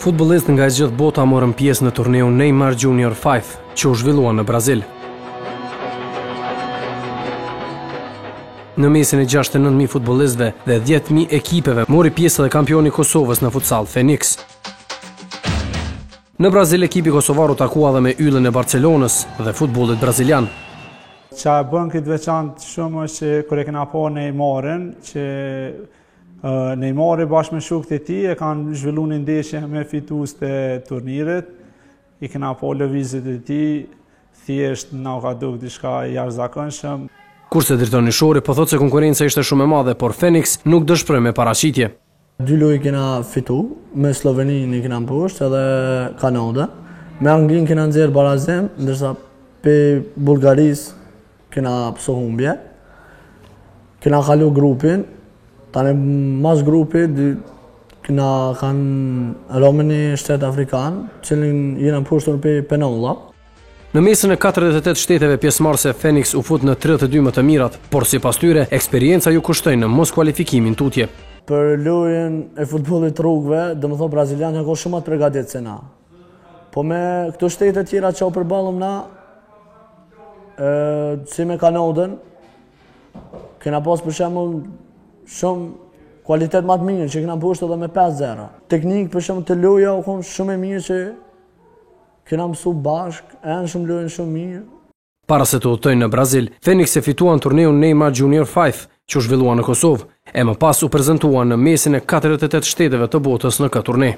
Futbollistë nga e gjithë bota morën pjesë në turneun Neymar Junior 5, që u zhvillua në Brazil. Në mesin e 69.000 futbollistëve dhe 10.000 ekipeve mori pjesë edhe kampioni i Kosovës në futsal Phoenix. Në Brazil ekipi kosovar u takua edhe me yllën e Barcelonës dhe futbollit brazilian. Qa bën këtë veçantë shumë është që kur e kena pa Neymarin, që Neymari bashkë me shokët e tij e kanë zhvilluar një ndeshje me fitues të turnirit. I kena pa lëvizjet e tij, thjesht na ka dukur diçka jashtëzakonshëm. Kurse drejtori Shori po thotë se konkurenca ishte shumë e madhe, por Phoenix nuk dëshproi me paraqitje. 2 lojë kena fitu, me Sloveninë kena mposhtë edhe Kanada. Me Anglinë kena nxjerr barazim, ndërsa pe Bullgarisë kena pso humbje. Kena kalu grupin, tani mas grupit kena kanë Romani shtet afrikan, cilin jena mposhtur pe penalla. Në mesin e 48 shteteve pjesëmarrëse Phoenix u fut në 32 më të mirat, por sipas tyre eksperienca ju kushtoi në mos kualifikimin tutje. Për lojën e futbollit rrugëve, domethënë brazilianë kanë shumë të përgatitur se na. Po me këto shtete tjera që u përballëm na, si me Kanadën, kena pas për shembull shumë kualitet më të mirë që kena mposhtë edhe me 5-0. Teknikë për shembull të loja u kon shumë e mirë që kena mësu bashkë, janë shumë lojën shumë mirë. Para se të udhtojnë në Brazil, Phoenix e fituan turneun Neymar Junior 5, që u zhvillua në Kosovë, e më pas u prezantua në mesin e 48 shteteve të botës në këtë turne.